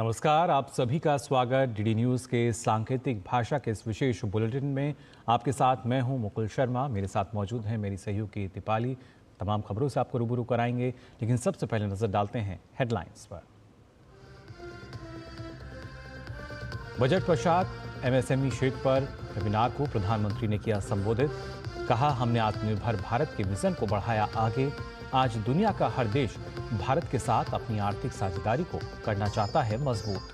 नमस्कार, आप सभी का स्वागत डीडी न्यूज के सांकेतिक भाषा के इस विशेष बुलेटिन में। आपके साथ मैं हूं मुकुल शर्मा, मेरे साथ मौजूद हैं मेरी सहयोगी दीपाली। तमाम खबरों से आपको रूबरू कराएंगे, लेकिन सबसे पहले नजर डालते हैं हेडलाइंस पर। बजट पश्चात एमएसएमई क्षेत्र पर वेबिनार को प्रधानमंत्री ने किया संबोधित। कहा, हमने आत्मनिर्भर भारत के विजन को बढ़ाया आगे। आज दुनिया का हर देश भारत के साथ अपनी आर्थिक साझेदारी को करना चाहता है मजबूत।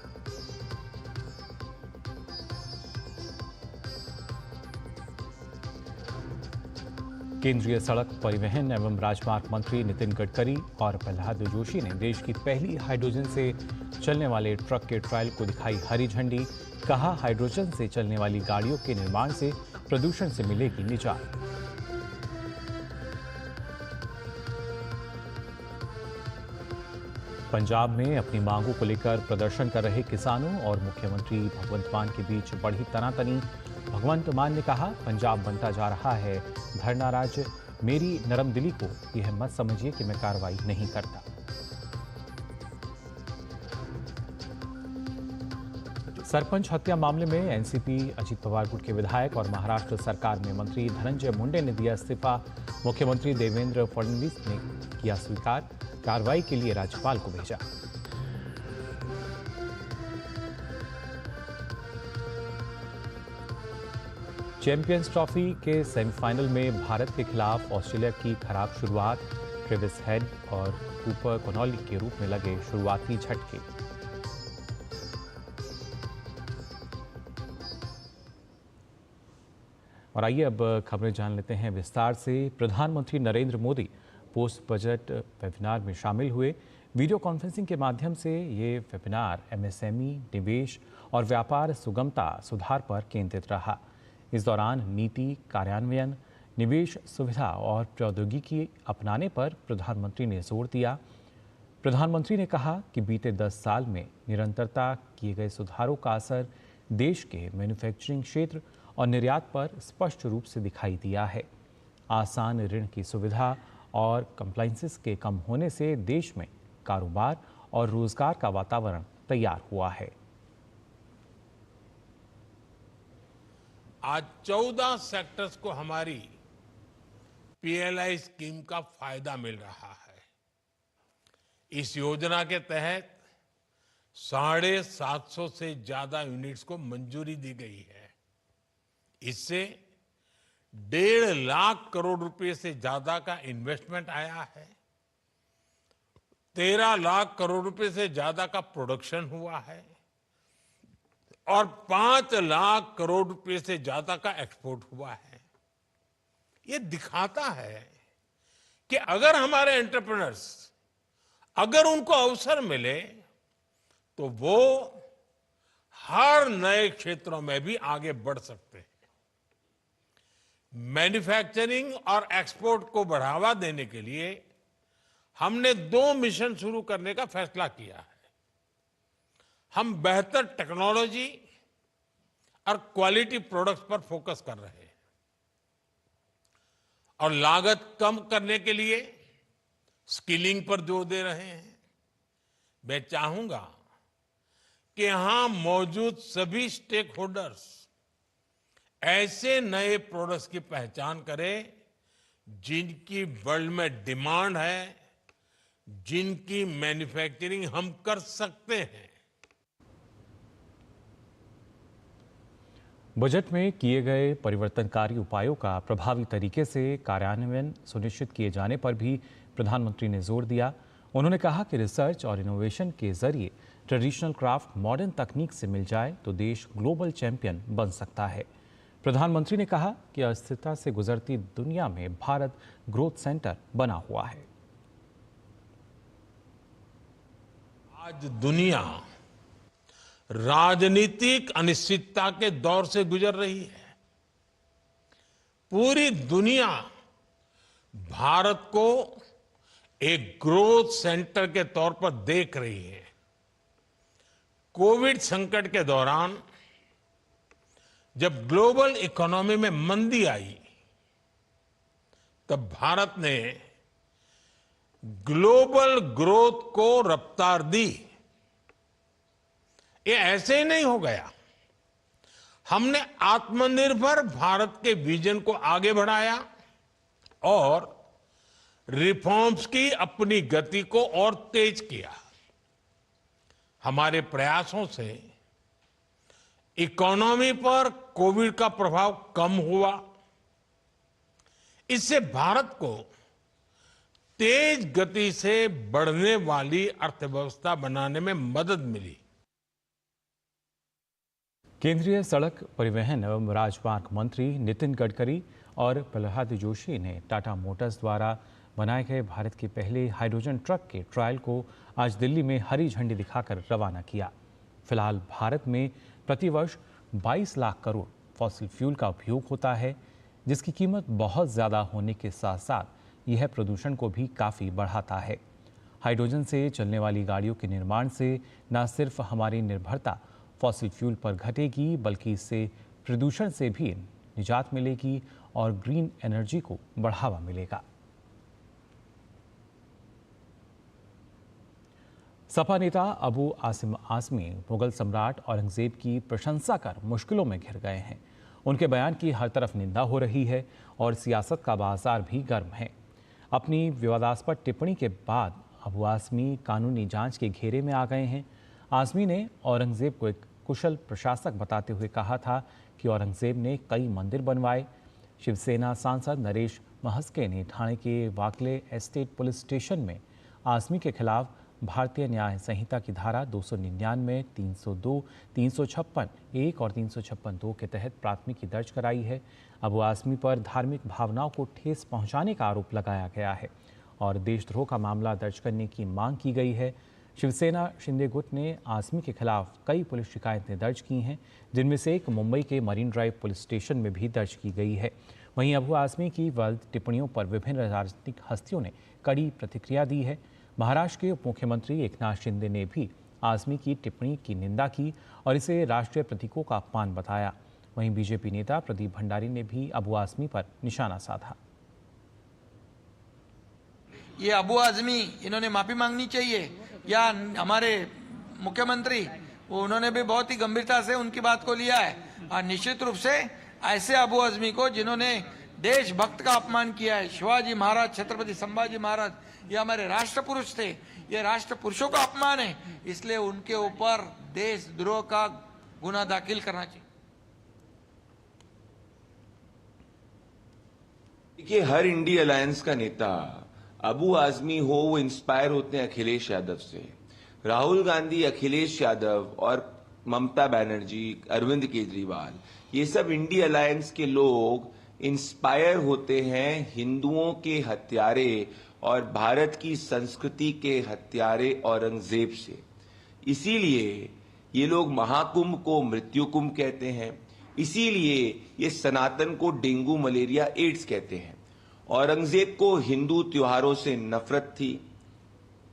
केंद्रीय सड़क परिवहन एवं राजमार्ग मंत्री नितिन गडकरी और प्रहलाद जोशी ने देश की पहली हाइड्रोजन से चलने वाले ट्रक के ट्रायल को दिखाई हरी झंडी। कहा, हाइड्रोजन से चलने वाली गाड़ियों के निर्माण से प्रदूषण से मिलेगी निजात। पंजाब में अपनी मांगों को लेकर प्रदर्शन कर रहे किसानों और मुख्यमंत्री भगवंत मान के बीच बढ़ी तनातनी। भगवंत मान ने कहा, पंजाब बनता जा रहा है धरना राज्य। मेरी नरम दिली को यह मत समझिए कि मैं कार्रवाई नहीं करता। सरपंच हत्या मामले में एनसीपी अजित पवार गुट के विधायक और महाराष्ट्र सरकार में मंत्री धनंजय मुंडे ने दिया इस्तीफा। मुख्यमंत्री देवेंद्र फडणवीस ने किया स्वीकार। कार्रवाई के लिए राज्यपाल को भेजा। चैंपियंस ट्रॉफी के सेमीफाइनल में भारत के खिलाफ ऑस्ट्रेलिया की खराब शुरुआत। ट्रेविस हेड और कूपर कनॉली के रूप में लगे शुरुआती झटके। और आइए अब खबरें जान लेते हैं विस्तार से। प्रधानमंत्री Narendra Modi post budget webinar में शामिल हुए। वीडियो कॉन्फ्रेंसिंग के माध्यम से ये वेबिनार एमएसएमई, निवेश और व्यापार सुगमता सुधार पर केंद्रित रहा। इस दौरान नीति कार्यान्वयन, निवेश सुविधा और प्रौद्योगिकी अपनाने पर प्रधानमंत्री ने जोर दिया। प्रधानमंत्री ने कहा कि बीते 10 साल में निरंतरता किए गए सुधारों का असर देश के मैन्युफैक्चरिंग क्षेत्र और निर्यात पर स्पष्ट रूप से दिखाई दिया है। आसान ऋण की सुविधा और कंप्लायंसेस के कम होने से देश में कारोबार और रोजगार का वातावरण तैयार हुआ है। आज 14 सेक्टर्स को हमारी पीएलआई स्कीम का फायदा मिल रहा है। इस योजना के तहत 750 से ज्यादा यूनिट्स को मंजूरी दी गई है। इससे 1.5 लाख करोड़ रुपए से ज्यादा का इन्वेस्टमेंट आया है। 13 लाख करोड़ रुपए से ज्यादा का प्रोडक्शन हुआ है और 5 लाख करोड़ रुपए से ज्यादा का एक्सपोर्ट हुआ है। ये दिखाता है कि अगर हमारे एंटरप्रेन्योर्स, अगर उनको अवसर मिले तो वो हर नए क्षेत्रों में भी आगे बढ़ सकते हैं। मैन्युफैक्चरिंग और एक्सपोर्ट को बढ़ावा देने के लिए हमने 2 मिशन शुरू करने का फैसला किया है। हम बेहतर टेक्नोलॉजी और क्वालिटी प्रोडक्ट्स पर फोकस कर रहे हैं और लागत कम करने के लिए स्किलिंग पर जोर दे रहे हैं। मैं चाहूंगा कि यहां मौजूद सभी स्टेक होल्डर्स ऐसे नए प्रोडक्ट्स की पहचान करें जिनकी वर्ल्ड में डिमांड है, जिनकी मैन्युफैक्चरिंग हम कर सकते हैं। बजट में किए गए परिवर्तनकारी उपायों का प्रभावी तरीके से कार्यान्वयन सुनिश्चित किए जाने पर भी प्रधानमंत्री ने जोर दिया। उन्होंने कहा कि रिसर्च और इनोवेशन के जरिए ट्रेडिशनल क्राफ्ट मॉडर्न तकनीक से मिल जाए तो देश ग्लोबल चैंपियन बन सकता है। प्रधानमंत्री ने कहा कि अस्थिरता से गुजरती दुनिया में भारत ग्रोथ सेंटर बना हुआ है। आज दुनिया राजनीतिक अनिश्चितता के दौर से गुजर रही है। पूरी दुनिया भारत को एक ग्रोथ सेंटर के तौर पर देख रही है। कोविड संकट के दौरान जब ग्लोबल इकोनॉमी में मंदी आई तब भारत ने ग्लोबल ग्रोथ को रफ्तार दी। ये ऐसे ही नहीं हो गया। हमने आत्मनिर्भर भारत के विजन को आगे बढ़ाया और रिफॉर्म्स की अपनी गति को और तेज किया। हमारे प्रयासों से इकोनॉमी पर कोविड का प्रभाव कम हुआ। इससे भारत को तेज गति से बढ़ने वाली अर्थव्यवस्था बनाने में मदद मिली। केंद्रीय सड़क परिवहन एवं राजमार्ग मंत्री नितिन गडकरी और प्रहलाद जोशी ने टाटा मोटर्स द्वारा बनाए गए भारत के पहले हाइड्रोजन ट्रक के ट्रायल को आज दिल्ली में हरी झंडी दिखाकर रवाना किया। फिलहाल भारत में प्रतिवर्ष 22 लाख करोड़ फॉसिल फ्यूल का उपयोग होता है, जिसकी कीमत बहुत ज़्यादा होने के साथ साथ यह प्रदूषण को भी काफ़ी बढ़ाता है। हाइड्रोजन से चलने वाली गाड़ियों के निर्माण से न सिर्फ हमारी निर्भरता फॉसिल फ्यूल पर घटेगी, बल्कि इससे प्रदूषण से भी निजात मिलेगी और ग्रीन एनर्जी को बढ़ावा मिलेगा। सपा नेता अबू आसिम आज़मी मुगल सम्राट औरंगजेब की प्रशंसा कर मुश्किलों में घिर गए हैं। उनके बयान की हर तरफ निंदा हो रही है और सियासत का बाजार भी गर्म है। अपनी विवादास्पद टिप्पणी के बाद अबू आज़मी कानूनी जांच के घेरे में आ गए हैं। आज़मी ने औरंगजेब को एक कुशल प्रशासक बताते हुए कहा था कि औरंगजेब ने कई मंदिर बनवाए। शिवसेना सांसद नरेश महस्के ने ठाणे के वाकले एस्टेट पुलिस स्टेशन में आज़मी के खिलाफ भारतीय न्याय संहिता की धारा 299, 302, 356 1 और 356 2 के तहत प्राथमिकी दर्ज कराई है। अबू आज़मी पर धार्मिक भावनाओं को ठेस पहुंचाने का आरोप लगाया गया है और देशद्रोह का मामला दर्ज करने की मांग की गई है। शिवसेना शिंदे गुट ने आज़मी के खिलाफ कई पुलिस शिकायतें दर्ज की हैं, जिनमें से एक मुंबई के मरीन ड्राइव पुलिस स्टेशन में भी दर्ज की गई है। वहीं अबू आज़मी की गलत टिप्पणियों पर विभिन्न राजनीतिक हस्तियों ने कड़ी प्रतिक्रिया दी है। महाराष्ट्र के उप मुख्यमंत्री एकनाथ शिंदे ने भी आज़मी की टिप्पणी की निंदा की और इसे राष्ट्रीय प्रतीकों का अपमान बताया। वहीं बीजेपी नेता प्रदीप भंडारी ने भी अबू आज़मी पर निशाना साधा। ये अबू आज़मी, इन्होंने माफी मांगनी चाहिए, या हमारे मुख्यमंत्री उन्होंने भी बहुत ही गंभीरता से उनकी बात को लिया है। और निश्चित रूप से ऐसे अबू आज़मी को जिन्होंने देशभक्त का अपमान किया है, शिवाजी महाराज, छत्रपति संभाजी महाराज, ये हमारे राष्ट्र पुरुष थे, ये राष्ट्र पुरुषों का अपमान है, इसलिए उनके ऊपर देशद्रोह का गुना दाखिल करना चाहिए। देखिए, हर इंडिया अलायंस का नेता अबू आज़मी हो, वो इंस्पायर होते हैं अखिलेश यादव से। राहुल गांधी, अखिलेश यादव और ममता बनर्जी, अरविंद केजरीवाल, ये सब इंडिया अलायंस के लोग इंस्पायर होते हैं हिंदुओं के हत्यारे और भारत की संस्कृति के हत्यारे औरंगजेब से। इसीलिए ये लोग महाकुंभ को मृत्यु कुंभ कहते हैं, इसीलिए ये सनातन को डेंगू, मलेरिया, एड्स कहते हैं। औरंगजेब को हिंदू त्योहारों से नफरत थी।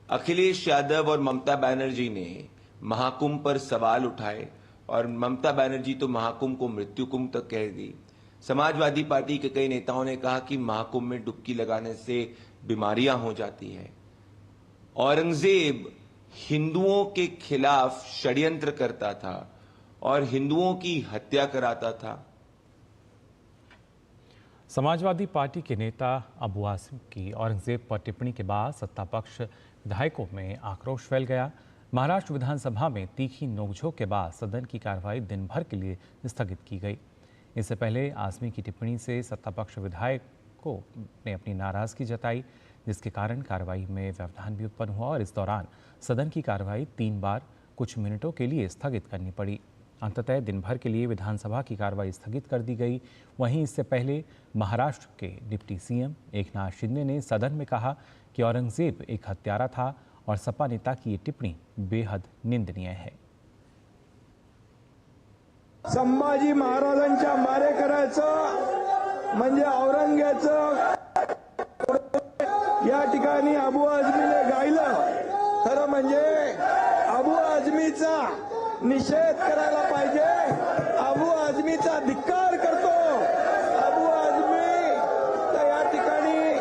अखिलेश यादव और ममता बनर्जी ने महाकुंभ पर सवाल उठाए और ममता बनर्जी तो महाकुंभ को मृत्यु कुंभ तक कह दी। समाजवादी पार्टी के कई नेताओं ने कहा कि महाकुंभ में डुबकी लगाने से बीमारियां हो जाती हैं। औरंगजेब हिंदुओं के खिलाफ षड्यंत्र करता था और हिंदुओं की हत्या कराता था। समाजवादी पार्टी के नेता अबू आसिम की औरंगजेब पर टिप्पणी के बाद सत्ता पक्ष विधायकों में आक्रोश फैल गया। महाराष्ट्र विधानसभा में तीखी नोकझोंक के बाद सदन की कार्रवाई दिन भर के लिए स्थगित की गई। इससे पहले आज़मी की टिप्पणी से सत्तापक्ष विधायकों ने अपनी नाराजगी जताई, जिसके कारण कार्रवाई में व्यवधान भी उत्पन्न हुआ और इस दौरान सदन की कार्रवाई 3 बार कुछ मिनटों के लिए स्थगित करनी पड़ी। अंततः दिन भर के लिए विधानसभा की कार्रवाई स्थगित कर दी गई। वहीं इससे पहले महाराष्ट्र के डिप्टी सीएम एकनाथ शिंदे ने सदन में कहा कि औरंगजेब एक हत्यारा था और सपा नेता की ये टिप्पणी बेहद निंदनीय है। संभाजी महाराजांच्या मारेकऱ्याचं म्हणजे औरंगजेबाचं या ठिकाणी अबू आझमीने गायलं। खरं म्हणजे अबू आझमीचा निषेध करायला पाहिजे, अबू आझमीचा धिक्कार करतो। अबू आझमी तर या ठिकाणी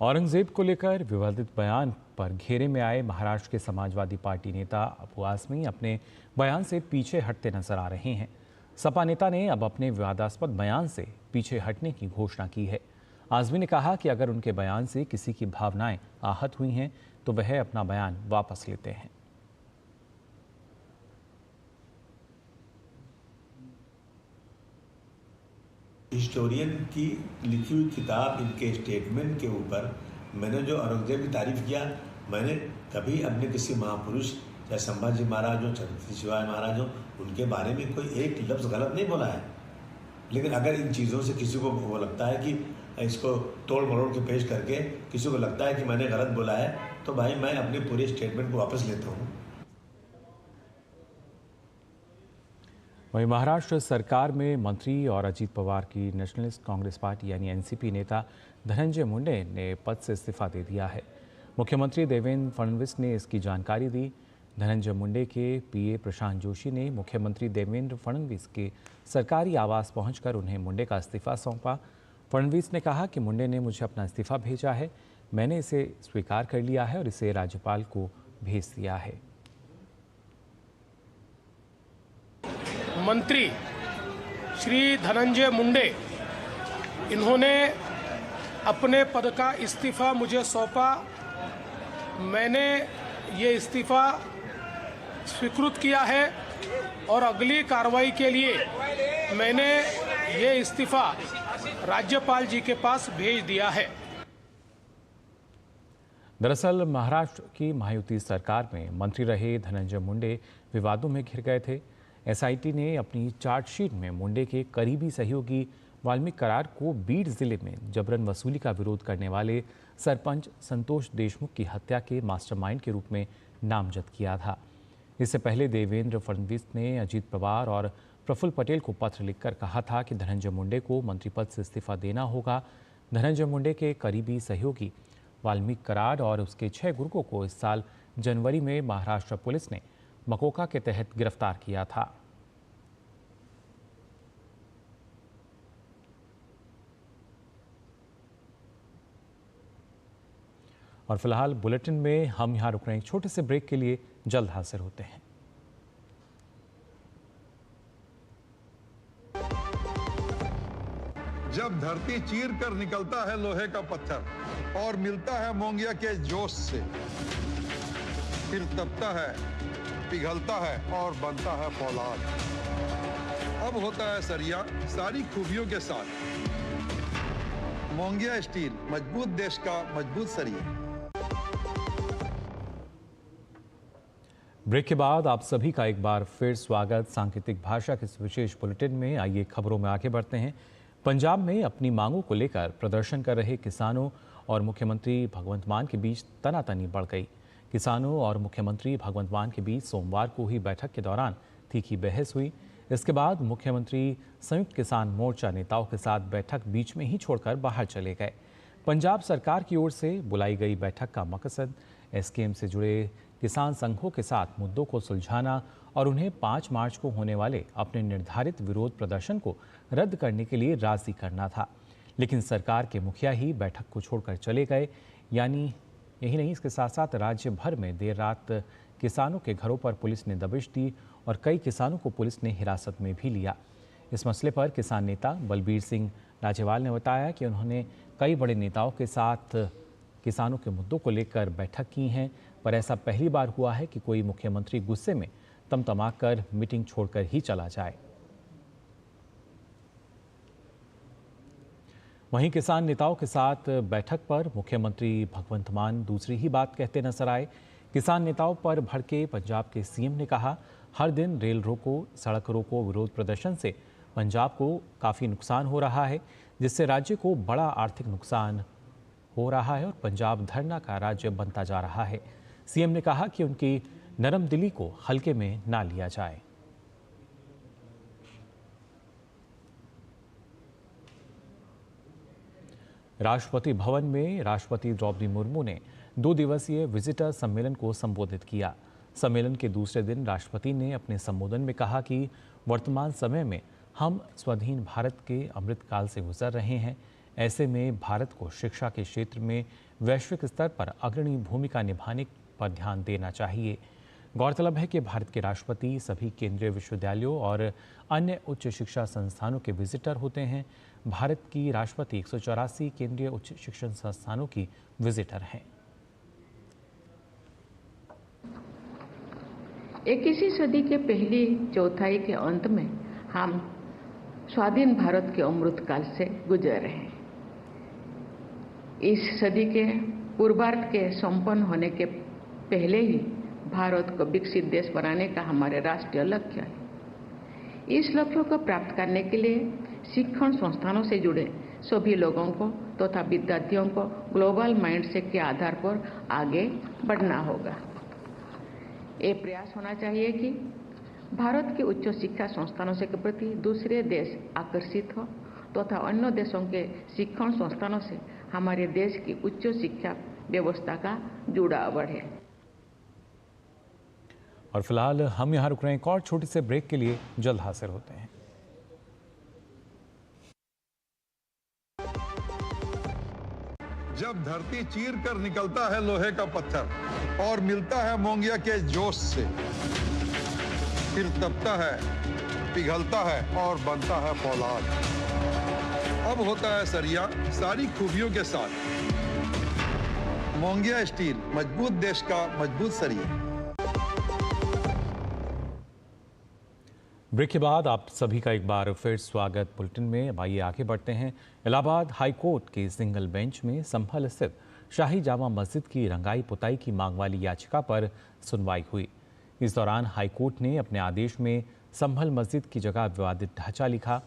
औरंगजेब को लेकर विवादित बयान पर घेरे में आए महाराष्ट्र के समाजवादी पार्टी नेता अबू आजमी अपने बयान से पीछे हटते नजर आ रहे हैं। सपा नेता ने अब अपने विवादास्पद बयान से पीछे हटने की घोषणा की है। आजमी ने कहा कि अगर उनके बयान से किसी की भावनाएं आहत हुई हैं तो वह अपना बयान वापस लेते हैं। हिस्टोरियन की लिखी हुई किताब इनके स्टेटमेंट के ऊपर मैंने जो औरंगजेब की तारीफ किया, मैंने कभी अपने किसी महापुरुष चाहे संभाजी महाराज हो, छत्रपति शिवाजी महाराज हो, उनके बारे में कोई एक लफ्ज़ गलत नहीं बोला है। लेकिन अगर इन चीज़ों से किसी को वो लगता है कि इसको तोड़ मरोड़ के पेश करके किसी को लगता है कि मैंने गलत बोला है, तो भाई मैं अपने पूरे स्टेटमेंट को वापस लेता हूँ। वहीं महाराष्ट्र सरकार में मंत्री और अजीत पवार की नेशनलिस्ट कांग्रेस पार्टी यानी एनसीपी नेता धनंजय मुंडे ने पद से इस्तीफा दे दिया है। मुख्यमंत्री देवेंद्र फडणवीस ने इसकी जानकारी दी। धनंजय मुंडे के पीए प्रशांत जोशी ने मुख्यमंत्री देवेंद्र फडणवीस के सरकारी आवास पहुंचकर उन्हें मुंडे का इस्तीफा सौंपा। फडणवीस ने कहा कि मुंडे ने मुझे अपना इस्तीफा भेजा है, मैंने इसे स्वीकार कर लिया है और इसे राज्यपाल को भेज दिया है। मंत्री श्री धनंजय मुंडे इन्होंने अपने पद का इस्तीफा मुझे सौंपा। मैंने ये इस्तीफा स्वीकृत किया है और अगली कार्रवाई के लिए मैंने ये इस्तीफा राज्यपाल जी के पास भेज दिया है। दरअसल महाराष्ट्र की महायुति सरकार में मंत्री रहे धनंजय मुंडे विवादों में घिर गए थे। एसआईटी ने अपनी चार्जशीट में मुंडे के करीबी सहयोगी वाल्मीकि करार को बीड जिले में जबरन वसूली का विरोध करने वाले सरपंच संतोष देशमुख की हत्या के मास्टरमाइंड के रूप में नामजद किया था। इससे पहले देवेंद्र फडणवीस ने अजीत पवार और प्रफुल्ल पटेल को पत्र लिखकर कहा था कि धनंजय मुंडे को मंत्री पद से इस्तीफा देना होगा। धनंजय मुंडे के करीबी सहयोगी वाल्मीकि करार और उसके 6 गुर्गों को इस साल जनवरी में महाराष्ट्र पुलिस ने मकोका के तहत गिरफ्तार किया था। और फिलहाल बुलेटिन में हम यहां रुक रहे हैं, एक छोटे से ब्रेक के लिए जल्द हाजिर होते हैं। जब धरती चीर कर निकलता है लोहे का पत्थर और मिलता है मोंगिया के जोश से, फिर तपता है, पिघलता है और बनता है फौलाद। अब होता है सरिया सारी खूबियों के साथ। मोंगिया स्टील, मजबूत देश का मजबूत सरिया। ब्रेक के बाद आप सभी का एक बार फिर स्वागत। सांकेतिक भाषा के इस विशेष बुलेटिन में आइए खबरों में आगे बढ़ते हैं। पंजाब में अपनी मांगों को लेकर प्रदर्शन कर रहे किसानों और मुख्यमंत्री भगवंत मान के बीच तनातनी बढ़ गई। किसानों और मुख्यमंत्री भगवंत मान के बीच सोमवार को हुई बैठक के दौरान तीखी बहस हुई। इसके बाद मुख्यमंत्री संयुक्त किसान मोर्चा नेताओं के साथ बैठक बीच में ही छोड़कर बाहर चले गए। पंजाब सरकार की ओर से बुलाई गई बैठक का मकसद एसकेएम से जुड़े किसान संघों के साथ मुद्दों को सुलझाना और उन्हें 5 मार्च को होने वाले अपने निर्धारित विरोध प्रदर्शन को रद्द करने के लिए राजी करना था। लेकिन सरकार के मुखिया ही बैठक को छोड़कर चले गए। यानी यही नहीं, इसके साथ साथ राज्य भर में देर रात किसानों के घरों पर पुलिस ने दबिश दी और कई किसानों को पुलिस ने हिरासत में भी लिया। इस मसले पर किसान नेता बलबीर सिंह राजेवाल ने बताया कि उन्होंने कई बड़े नेताओं के साथ किसानों के मुद्दों को लेकर बैठक की हैं, पर ऐसा पहली बार हुआ है कि कोई मुख्यमंत्री गुस्से में तमतमाकर मीटिंग छोड़कर ही चला जाए। वहीं किसान नेताओं के साथ बैठक पर मुख्यमंत्री भगवंत मान दूसरी ही बात कहते नजर आए। किसान नेताओं पर भड़के पंजाब के सीएम ने कहा, हर दिन रेल रोको, सड़क रोको विरोध प्रदर्शन से पंजाब को काफ़ी नुकसान हो रहा है, जिससे राज्य को बड़ा आर्थिक नुकसान हो रहा है और पंजाब धरना का राज्य बनता जा रहा है। सीएम ने कहा कि उनकी नरम दिली को हल्के में ना लिया जाए। राष्ट्रपति भवन में राष्ट्रपति द्रौपदी मुर्मू ने 2 दिवसीय विजिटर सम्मेलन को संबोधित किया। सम्मेलन के दूसरे दिन राष्ट्रपति ने अपने संबोधन में कहा कि वर्तमान समय में हम स्वाधीन भारत के अमृतकाल से गुजर रहे हैं। ऐसे में भारत को शिक्षा के क्षेत्र में वैश्विक स्तर पर अग्रणी भूमिका निभाने पर ध्यान देना चाहिए। गौरतलब है कि भारत के राष्ट्रपति सभी केंद्रीय विश्वविद्यालयों और अन्य उच्च शिक्षा संस्थानों के विजिटर होते हैं। भारत की राष्ट्रपति 184 केंद्रीय उच्च शिक्षण संस्थानों की विजिटर हैं। 21वीं सदी के पहली चौथाई के अंत में हम स्वाधीन भारत के अमृत काल से गुजर रहे हैं। इस सदी के पूर्वार्ध के संपन्न होने के पहले ही भारत को विकसित देश बनाने का हमारे राष्ट्रीय लक्ष्य है। इस लक्ष्य को प्राप्त करने के लिए शिक्षण संस्थानों से जुड़े सभी लोगों को तथा विद्यार्थियों को ग्लोबल माइंडसेट के आधार पर आगे बढ़ना होगा। ये प्रयास होना चाहिए कि भारत के उच्च शिक्षा संस्थानों से के प्रति दूसरे देश आकर्षित हो तथा अन्य देशों के शिक्षण संस्थानों से हमारे देश की उच्च शिक्षा व्यवस्था का जुड़ाव बढ़े। और फिलहाल हम यहाँ रुक रहे हैं। एक और छोटी से ब्रेक के लिए जल्द हाजिर होते हैं। जब धरती चीर कर निकलता है लोहे का पत्थर और मिलता है मोंगिया के जोश से, फिर तपता है, पिघलता है और बनता है फौलाद। अब होता है सरिया सारी खूबियों के साथ। मोंगिया स्टील, मजबूत देश का मजबूत सरिया। ब्रेक के बाद आप सभी का एक बार फिर स्वागत बुलेटिन में। अब आइए आगे बढ़ते हैं। इलाहाबाद हाई कोर्ट के सिंगल बेंच में संभल स्थित शाही जामा मस्जिद की रंगाई पुताई की मांग वाली याचिका पर सुनवाई हुई। इस दौरान हाई कोर्ट ने अपने आदेश में संभल मस्जिद की जगह विवादित ढांचा लिखा।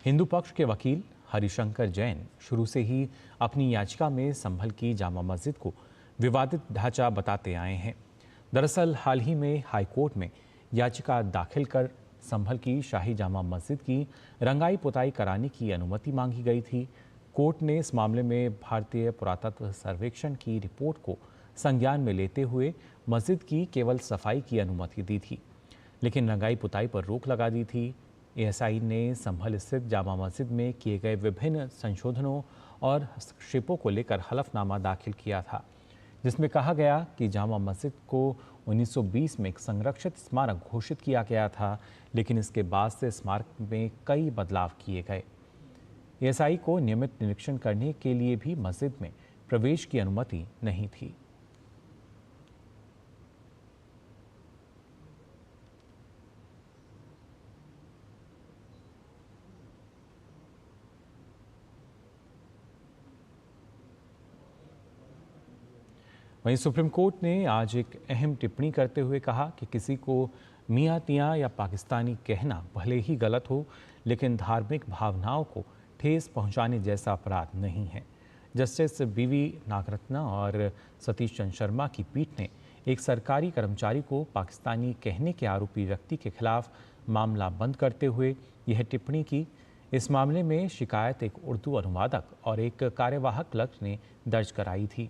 हिंदू पक्ष के वकील हरिशंकर जैन शुरू से ही अपनी याचिका में संभल की जामा मस्जिद को विवादित ढांचा बताते आए हैं। दरअसल हाल ही में हाई कोर्ट में याचिका दाखिल कर संभल की शाही जामा मस्जिद की रंगाई पुताई कराने की अनुमति मांगी गई थी। कोर्ट ने इस मामले में भारतीय पुरातत्व सर्वेक्षण की रिपोर्ट को संज्ञान में लेते हुए मस्जिद की केवल सफाई की अनुमति दी थी, लेकिन रंगाई पुताई पर रोक लगा दी थी। एएसआई ने संभल स्थित जामा मस्जिद में किए गए विभिन्न संशोधनों और हस्तक्षेपों को लेकर हलफनामा दाखिल किया था, जिसमें कहा गया कि जामा मस्जिद को 1920 में एक संरक्षित स्मारक घोषित किया गया था, लेकिन इसके बाद से स्मारक में कई बदलाव किए गए। एएसआई को नियमित निरीक्षण करने के लिए भी मस्जिद में प्रवेश की अनुमति नहीं थी। वहीं सुप्रीम कोर्ट ने आज एक अहम टिप्पणी करते हुए कहा कि किसी को मियां तियां या पाकिस्तानी कहना भले ही गलत हो, लेकिन धार्मिक भावनाओं को ठेस पहुंचाने जैसा अपराध नहीं है। जस्टिस बीवी नागरत्ना और सतीश चंद्र शर्मा की पीठ ने एक सरकारी कर्मचारी को पाकिस्तानी कहने के आरोपी व्यक्ति के खिलाफ मामला बंद करते हुए यह टिप्पणी की। इस मामले में शिकायत एक उर्दू अनुवादक और एक कार्यवाहक क्लर्क ने दर्ज कराई थी।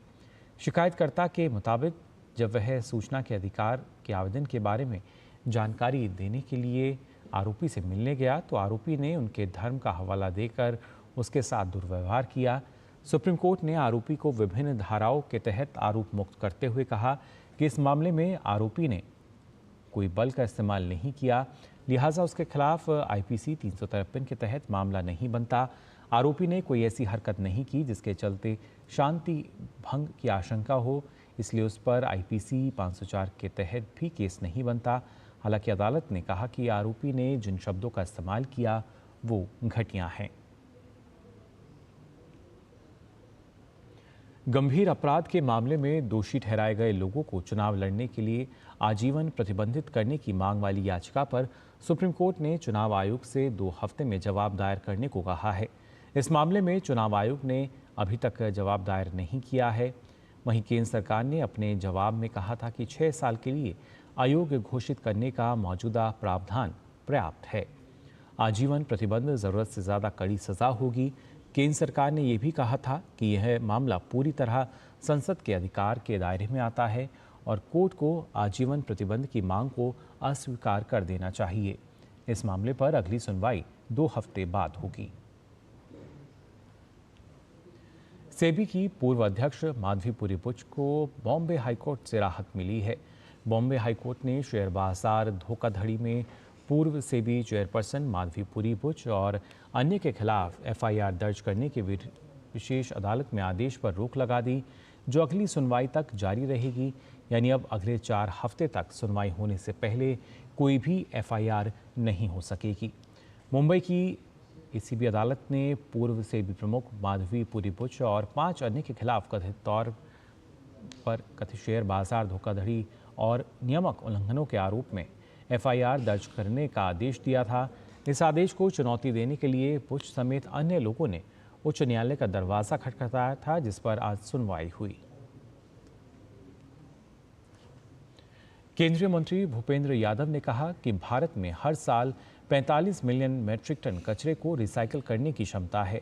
शिकायतकर्ता के मुताबिक जब वह सूचना के अधिकार के आवेदन के बारे में जानकारी देने के लिए आरोपी से मिलने गया तो आरोपी ने उनके धर्म का हवाला देकर उसके साथ दुर्व्यवहार किया। सुप्रीम कोर्ट ने आरोपी को विभिन्न धाराओं के तहत आरोप मुक्त करते हुए कहा कि इस मामले में आरोपी ने कोई बल का इस्तेमाल नहीं किया, लिहाजा उसके खिलाफ आईपीसी 353 के तहत मामला नहीं बनता। आरोपी ने कोई ऐसी हरकत नहीं की जिसके चलते शांति भंग की आशंका हो, इसलिए उस पर आईपीसी 504 के तहत भी केस नहीं बनता। हालांकि अदालत ने कहा कि आरोपी ने जिन शब्दों का इस्तेमाल किया वो घटिया हैं। गंभीर अपराध के मामले में दोषी ठहराए गए लोगों को चुनाव लड़ने के लिए आजीवन प्रतिबंधित करने की मांग वाली याचिका पर सुप्रीम कोर्ट ने चुनाव आयोग से 2 हफ्ते में जवाब दायर करने को कहा है। इस मामले में चुनाव आयोग ने अभी तक जवाब दायर नहीं किया है। वहीं केंद्र सरकार ने अपने जवाब में कहा था कि 6 साल के लिए आयोग घोषित करने का मौजूदा प्रावधान पर्याप्त है। आजीवन प्रतिबंध जरूरत से ज़्यादा कड़ी सज़ा होगी। केंद्र सरकार ने यह भी कहा था कि यह मामला पूरी तरह संसद के अधिकार के दायरे में आता है और कोर्ट को आजीवन प्रतिबंध की मांग को अस्वीकार कर देना चाहिए। इस मामले पर अगली सुनवाई 2 हफ्ते बाद होगी। सेबी की पूर्व अध्यक्ष माधवीपुरी बुच को बॉम्बे हाईकोर्ट से राहत मिली है। बॉम्बे हाईकोर्ट ने शेयर बाजार धोखाधड़ी में पूर्व सेबी चेयरपर्सन माधवीपुरी बुच और अन्य के खिलाफ एफआईआर दर्ज करने के विशेष अदालत में आदेश पर रोक लगा दी, जो अगली सुनवाई तक जारी रहेगी। यानी अब अगले 4 हफ्ते तक सुनवाई होने से पहले कोई भी एफआईआर नहीं हो सकेगी। मुंबई की एसीबी अदालत ने पूर्व सेबी प्रमुख माधवीपुरी बुच और 5 अन्य के खिलाफ कथित तौर पर कथित शेयर बाजार धोखाधड़ी और नियामक उल्लंघनों के आरोप में एफआईआर दर्ज करने का आदेश दिया था। इस आदेश को चुनौती देने के लिए बुच समेत अन्य लोगों ने उच्च न्यायालय का दरवाजा खटखटाया था, जिस पर आज सुनवाई हुई। केंद्रीय मंत्री भूपेंद्र यादव ने कहा कि भारत में हर साल 45 मिलियन मैट्रिक टन कचरे को रिसाइकिल करने की क्षमता है।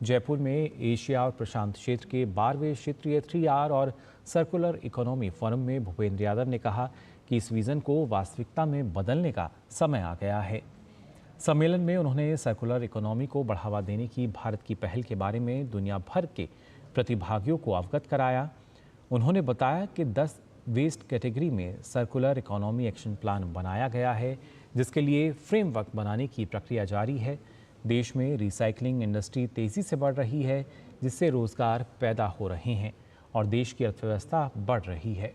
जयपुर में एशिया और प्रशांत क्षेत्र के 12वें क्षेत्रीय 3R और सर्कुलर इकोनॉमी फोरम में भूपेंद्र यादव ने कहा कि इस विजन को वास्तविकता में बदलने का समय आ गया है। सम्मेलन में उन्होंने सर्कुलर इकोनॉमी को बढ़ावा देने की भारत की पहल के बारे में दुनिया भर के प्रतिभागियों को अवगत कराया। उन्होंने बताया कि 10 वेस्ट कैटेगरी में सर्कुलर इकोनॉमी एक्शन प्लान बनाया गया है, जिसके लिए फ्रेमवर्क बनाने की प्रक्रिया जारी है। देश में रिसाइकलिंग इंडस्ट्री तेजी से बढ़ रही है, जिससे रोजगार पैदा हो रहे हैं और देश की अर्थव्यवस्था बढ़ रही है।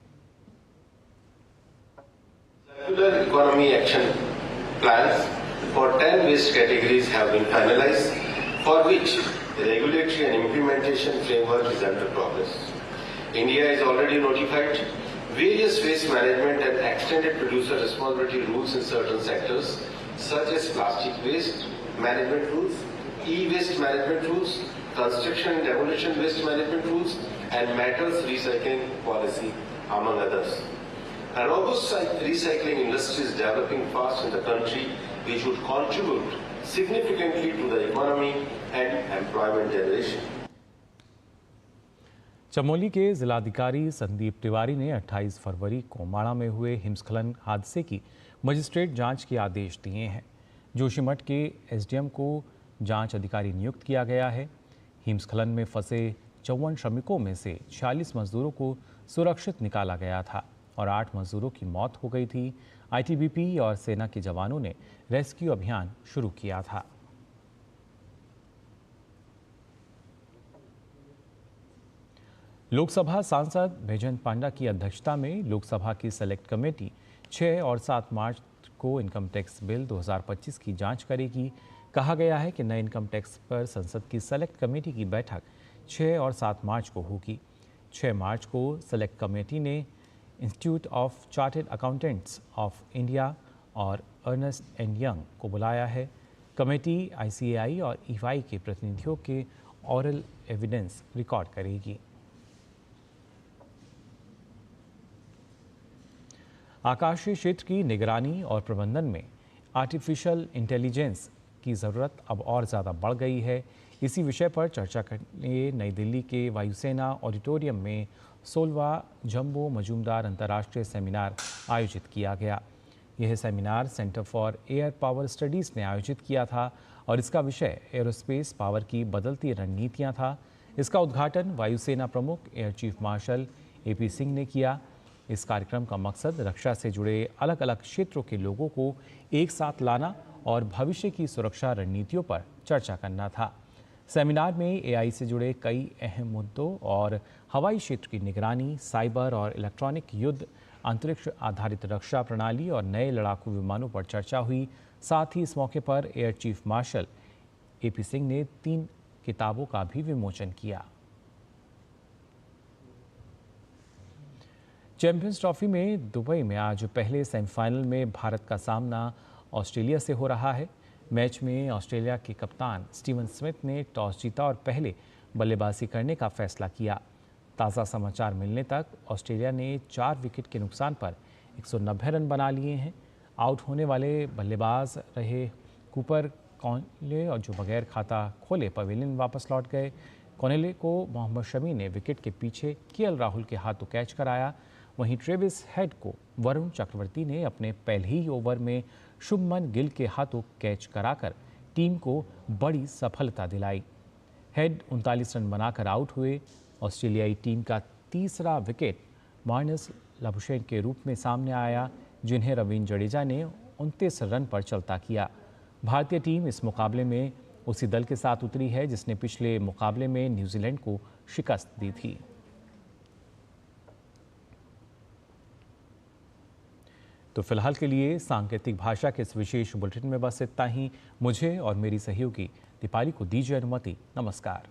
Circular economy action plans for 10 waste categories have been finalized, for which the regulatory and implementation framework is under progress. India is already notified various waste management and extended producer responsibility rules in certain sectors, such as plastic waste management rules, e-waste management rules, construction and demolition waste management rules, and metals recycling policy, among others. A robust recycling industry is developing fast in the country, which would contribute significantly to the economy and employment generation. Chamoli के जिलाधिकारी संदीप तिवारी ने 28 फरवरी को माणा में हुए हिमस्खलन हादसे की magistrate जांच के आदेश दिए हैं। जोशीमठ के एसडीएम को जांच अधिकारी नियुक्त किया गया है। हिमस्खलन में फंसे 54 श्रमिकों में से 46 मजदूरों को सुरक्षित निकाला गया था और 8 मजदूरों की मौत हो गई थी। आईटीबीपी और सेना के जवानों ने रेस्क्यू अभियान शुरू किया था। लोकसभा सांसद बैजयंत पांडा की अध्यक्षता में लोकसभा की सेलेक्ट कमेटी 6 और 7 मार्च को इनकम टैक्स बिल 2025 की जांच करेगी। कहा गया है कि नए इनकम टैक्स पर संसद की सेलेक्ट कमेटी की बैठक 6 और 7 मार्च को होगी। 6 मार्च को सेलेक्ट कमेटी ने institute of chartered accountants of India और अर्नेस्ट एंड यंग को बुलाया है। कमेटी आईसीएआई और ईवाई के प्रतिनिधियों के ऑरल एविडेंस रिकॉर्ड करेगी। आकाशीय क्षेत्र की निगरानी और प्रबंधन में आर्टिफिशियल इंटेलिजेंस की ज़रूरत अब और ज़्यादा बढ़ गई है। इसी विषय पर चर्चा करने नई दिल्ली के वायुसेना ऑडिटोरियम में 16वां जम्बो मजूमदार अंतर्राष्ट्रीय सेमिनार आयोजित किया गया। यह seminar centre for air power studies ने आयोजित किया था और इसका विषय एरोस्पेस पावर की बदलती रणनीतियाँ था। इसका उद्घाटन वायुसेना प्रमुख air chief marshal AP Singh ने किया। इस कार्यक्रम का मकसद रक्षा से जुड़े अलग अलग क्षेत्रों के लोगों को एक साथ लाना और भविष्य की सुरक्षा रणनीतियों पर चर्चा करना था। सेमिनार में AI से जुड़े कई अहम मुद्दों और हवाई क्षेत्र की निगरानी, साइबर और इलेक्ट्रॉनिक युद्ध, अंतरिक्ष आधारित रक्षा प्रणाली और नए लड़ाकू विमानों पर चर्चा हुई। साथ ही इस मौके पर air chief marshal AP Singh ने 3 किताबों का भी विमोचन किया। चैंपियंस ट्रॉफी में दुबई में आज पहले सेमीफाइनल में भारत का सामना ऑस्ट्रेलिया से हो रहा है। मैच में ऑस्ट्रेलिया के कप्तान स्टीवन स्मिथ ने टॉस जीता और पहले बल्लेबाजी करने का फैसला किया। ताज़ा समाचार मिलने तक ऑस्ट्रेलिया ने 4 विकेट के नुकसान पर 190 रन बना लिए हैं। आउट होने वाले बल्लेबाज रहे कूपर कॉनले और जो बगैर खाता खोले पवेलियन वापस लौट गए। कॉनले को मोहम्मद शमी ने विकेट के पीछे केएल राहुल के हाथों कैच कराया। वहीं ट्रेविस हेड को वरुण चक्रवर्ती ने अपने पहले ही ओवर में शुभमन गिल के हाथों कैच कराकर टीम को बड़ी सफलता दिलाई। हेड 39 रन बनाकर आउट हुए। ऑस्ट्रेलियाई टीम का तीसरा विकेट मार्नस लाबुशेन के रूप में सामने आया, जिन्हें रवींद्र जडेजा ने 29 रन पर चलता किया। भारतीय टीम इस मुकाबले में उसी दल के साथ उतरी है जिसने पिछले मुकाबले में न्यूजीलैंड को शिकस्त दी थी। तो फिलहाल के लिए सांकेतिक भाषा के इस विशेष बुलेटिन में बस इतना ही। मुझे और मेरी सहयोगी दीपाली को दीजिए अनुमति। नमस्कार।